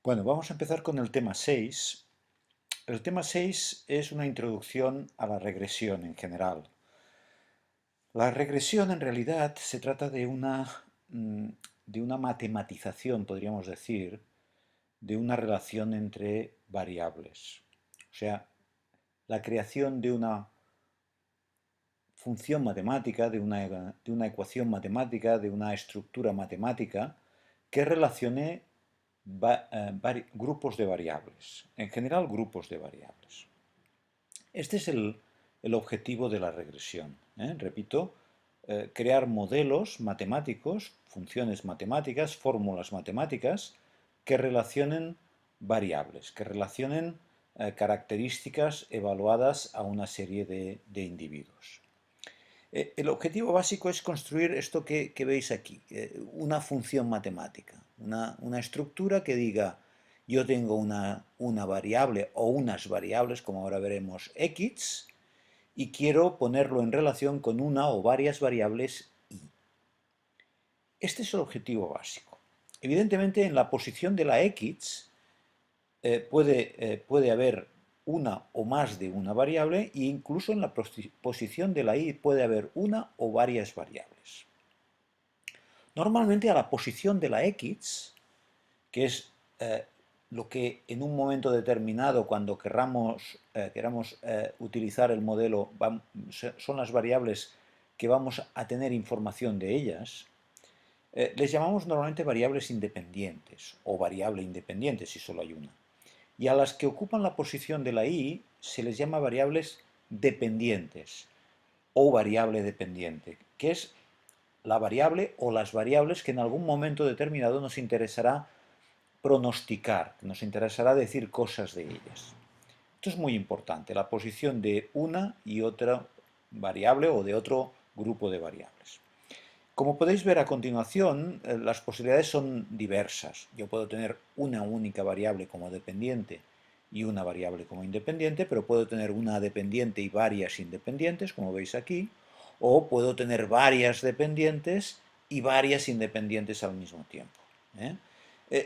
Bueno, vamos a empezar con el tema 6. El tema 6 es una introducción a la regresión en general. La regresión en realidad se trata mm, de una matematización, podríamos decir, de una relación entre variables. O sea, la creación de una función matemática, de una ecuación matemática, de una estructura matemática que relacione grupos de variables, en general grupos de variables. Este es el objetivo de la regresión. Repito, crear modelos matemáticos, funciones matemáticas, fórmulas matemáticas que relacionen variables, que relacionen características evaluadas a una serie de individuos. El objetivo básico es construir esto que veis aquí, una función matemática, una estructura que diga yo tengo una variable o unas variables, como ahora veremos, x, y quiero ponerlo en relación con una o varias variables y. Este es el objetivo básico. Evidentemente, en la posición de la x puede haber una o más de una variable e incluso en la posición de la y puede haber una o varias variables. Normalmente a la posición de la x, que es lo que en un momento determinado, cuando queramos utilizar el modelo, son las variables que vamos a tener información de ellas, les llamamos normalmente variables independientes o variable independiente si solo hay una. Y a las que ocupan la posición de la y se les llama variables dependientes o variable dependiente, que es la variable o las variables que en algún momento determinado nos interesará pronosticar, nos interesará decir cosas de ellas. Esto es muy importante, la posición de una y otra variable o de otro grupo de variables. Como podéis ver a continuación, las posibilidades son diversas. Yo puedo tener una única variable como dependiente y una variable como independiente, pero puedo tener una dependiente y varias independientes, como veis aquí, o puedo tener varias dependientes y varias independientes al mismo tiempo. ¿eh?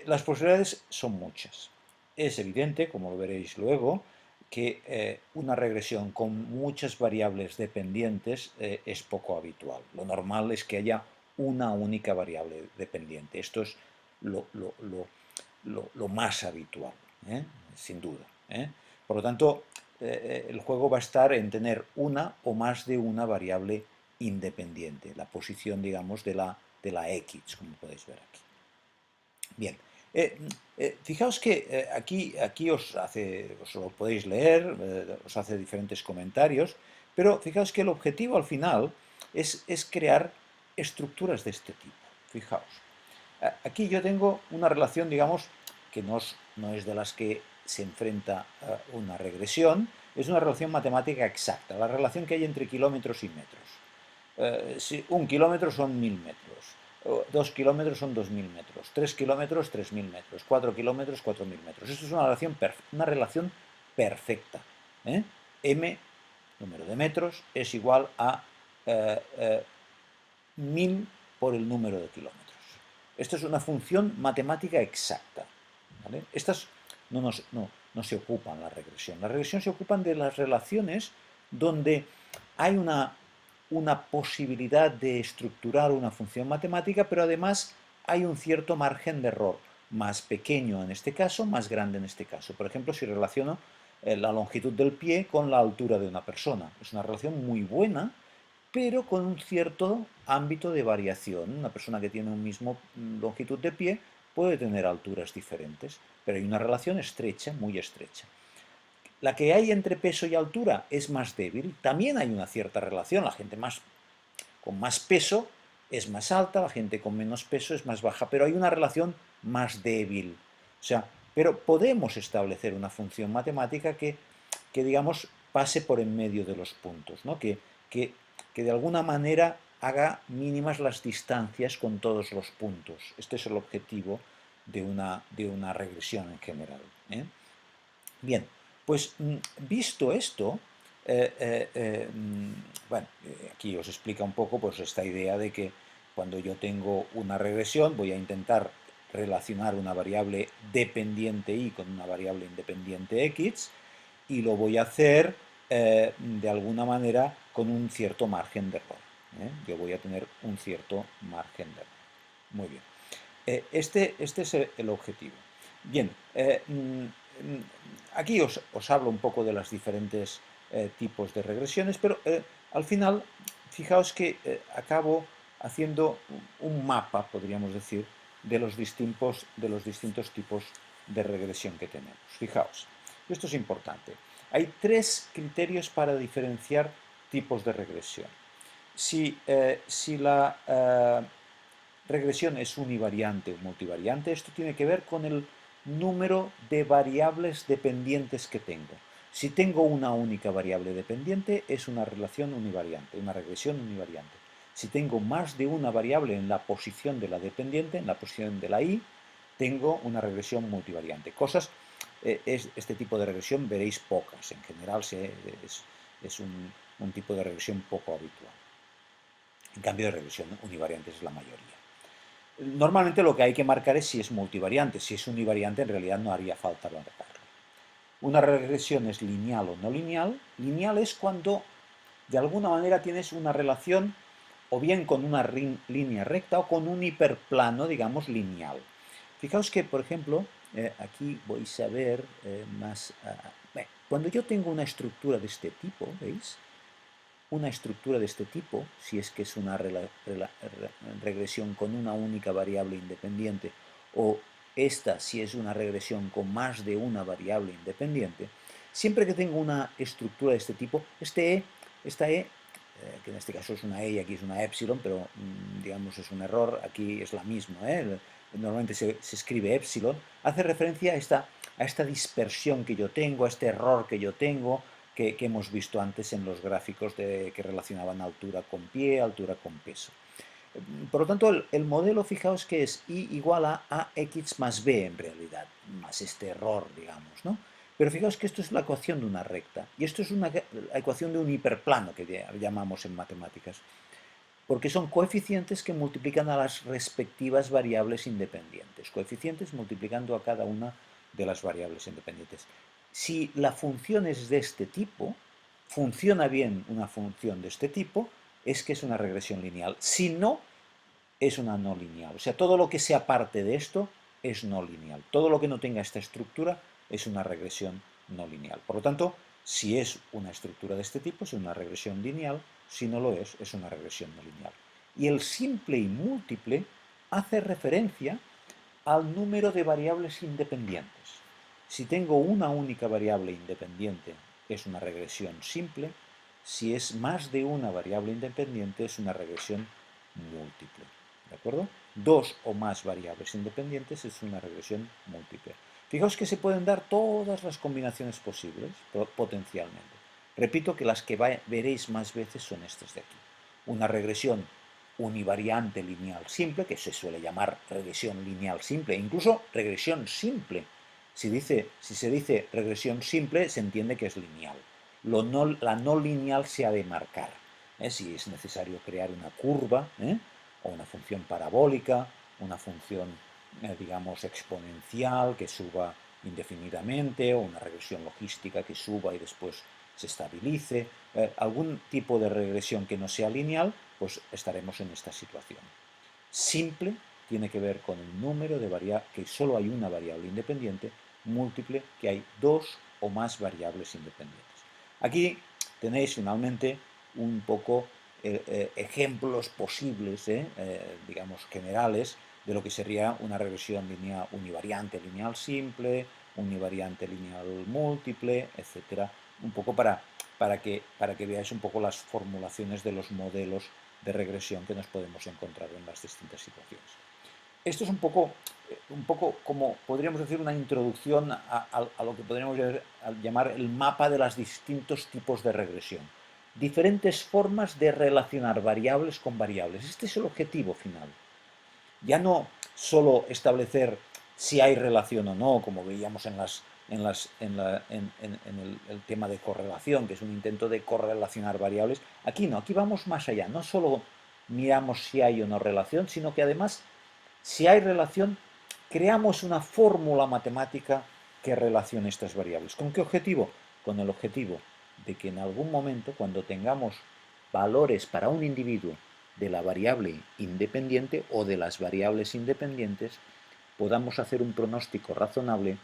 Las posibilidades son muchas. Es evidente, como lo veréis luego, que una regresión con muchas variables dependientes es poco habitual. Lo normal es que haya una única variable dependiente. Esto es lo más habitual, sin duda. Por lo tanto, el juego va a estar en tener una o más de una variable independiente, la posición, digamos, de la x, como podéis ver aquí. Bien, fijaos que aquí os lo podéis leer, os hace diferentes comentarios, pero fijaos que el objetivo al final es crear estructuras de este tipo. Fijaos, aquí yo tengo una relación, digamos, que no es de las que se enfrenta una regresión, es una relación matemática exacta, la relación que hay entre kilómetros y metros. Si un kilómetro son 1000 metros, 2 kilómetros son 2000 metros, 3 kilómetros 3000 metros, 4 kilómetros 4000 metros. Esto es una relación perfecta. ¿eh? M, número de metros, es igual a 1000 por el número de kilómetros. Esto es una función matemática exacta. ¿vale? Estas no se ocupan la regresión. La regresión se ocupan de las relaciones donde hay una posibilidad de estructurar una función matemática, pero además hay un cierto margen de error, más pequeño en este caso, más grande en este caso. Por ejemplo, si relaciono la longitud del pie con la altura de una persona. Es una relación muy buena, pero con un cierto ámbito de variación. Una persona que tiene un mismo longitud de pie puede tener alturas diferentes, pero hay una relación estrecha, muy estrecha. La que hay entre peso y altura es más débil. También hay una cierta relación. La gente con más peso es más alta, la gente con menos peso es más baja, pero hay una relación más débil. O sea, pero podemos establecer una función matemática que digamos, pase por en medio de los puntos, ¿no? que de alguna manera haga mínimas las distancias con todos los puntos. Este es el objetivo de una regresión en general. Bien, pues visto esto, bueno, aquí os explica un poco pues esta idea de que cuando yo tengo una regresión voy a intentar relacionar una variable dependiente y con una variable independiente x, y lo voy a hacer de alguna manera con un cierto margen de error. Yo voy a tener un cierto margen de error. Muy bien. Este es el objetivo. Bien, aquí os hablo un poco de los diferentes tipos de regresiones, pero al final, fijaos que acabo haciendo un mapa, podríamos decir, de los distintos tipos de regresión que tenemos. Fijaos, esto es importante. Hay tres criterios para diferenciar tipos de regresión. Si la regresión es univariante o multivariante, esto tiene que ver con el número de variables dependientes que tengo. Si tengo una única variable dependiente, es una relación univariante, una regresión univariante. Si tengo más de una variable en la posición de la dependiente, en la posición de la i, tengo una regresión multivariante. Este tipo de regresión veréis pocas, en general es un tipo de regresión poco habitual. En cambio, de regresión univariante es la mayoría. Normalmente lo que hay que marcar es si es multivariante. Si es univariante, en realidad no haría falta marcarlo. Una regresión es lineal o no lineal. Lineal es cuando de alguna manera tienes una relación o bien con una línea recta o con un hiperplano, digamos, lineal. Fijaos que, por ejemplo, aquí vais a ver más... cuando yo tengo una estructura de este tipo, ¿veis? Una estructura de este tipo, si es que es una regresión con una única variable independiente, o esta si es una regresión con más de una variable independiente, siempre que tengo una estructura de este tipo, esta E, que en este caso es una E y aquí es una epsilon, pero digamos es un error, aquí es la misma, normalmente se escribe epsilon, hace referencia a esta dispersión que yo tengo, a este error que yo tengo, que hemos visto antes en los gráficos que relacionaban altura con pie, altura con peso. Por lo tanto, el modelo, fijaos que es i igual a ax más b en realidad, más este error, digamos, ¿no? Pero fijaos que esto es la ecuación de una recta, y esto es la ecuación de un hiperplano, que llamamos en matemáticas, porque son coeficientes que multiplican a las respectivas variables independientes, coeficientes multiplicando a cada una de las variables independientes. Si la función es de este tipo, funciona bien una función de este tipo, es que es una regresión lineal. Si no, es una no lineal. O sea, todo lo que sea parte de esto es no lineal. Todo lo que no tenga esta estructura es una regresión no lineal. Por lo tanto, si es una estructura de este tipo, es una regresión lineal. Si no lo es una regresión no lineal. Y el simple y múltiple hace referencia al número de variables independientes. Si tengo una única variable independiente, es una regresión simple. Si es más de una variable independiente, es una regresión múltiple. ¿De acuerdo? Dos o más variables independientes es una regresión múltiple. Fijaos que se pueden dar todas las combinaciones posibles, potencialmente. Repito que las que veréis más veces son estas de aquí. Una regresión univariante lineal simple, que se suele llamar regresión lineal simple, incluso regresión simple. Si se dice regresión simple, se entiende que es lineal. La no lineal se ha de marcar. Si es necesario crear una curva, o una función parabólica, una función, digamos, exponencial que suba indefinidamente, o una regresión logística que suba y después se estabilice, algún tipo de regresión que no sea lineal, pues estaremos en esta situación. Simple tiene que ver con el número de variables, que solo hay una variable independiente, múltiple, que hay dos o más variables independientes. Aquí tenéis finalmente un poco ejemplos posibles, digamos, generales, de lo que sería una regresión lineal, univariante lineal simple, univariante lineal múltiple, etcétera, un poco para que veáis un poco las formulaciones de los modelos de regresión que nos podemos encontrar en las distintas situaciones. Esto es un poco como, podríamos decir, una introducción a lo que podríamos llamar el mapa de los distintos tipos de regresión. Diferentes formas de relacionar variables con variables. Este es el objetivo final. Ya no solo establecer si hay relación o no, como veíamos en el tema de correlación, que es un intento de correlacionar variables. Aquí no, aquí vamos más allá. No solo miramos si hay o no relación, sino que además, si hay relación, creamos una fórmula matemática que relacione estas variables. ¿Con qué objetivo? Con el objetivo de que en algún momento, cuando tengamos valores para un individuo de la variable independiente o de las variables independientes, podamos hacer un pronóstico razonable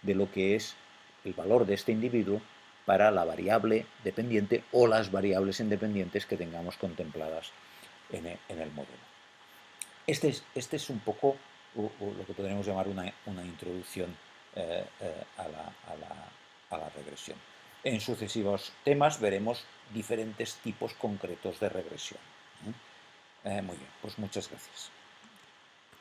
de lo que es el valor de este individuo para la variable dependiente o las variables independientes que tengamos contempladas en el modelo. Este es un poco lo que podríamos llamar una introducción a la regresión. En sucesivos temas veremos diferentes tipos concretos de regresión. Muy bien, pues muchas gracias.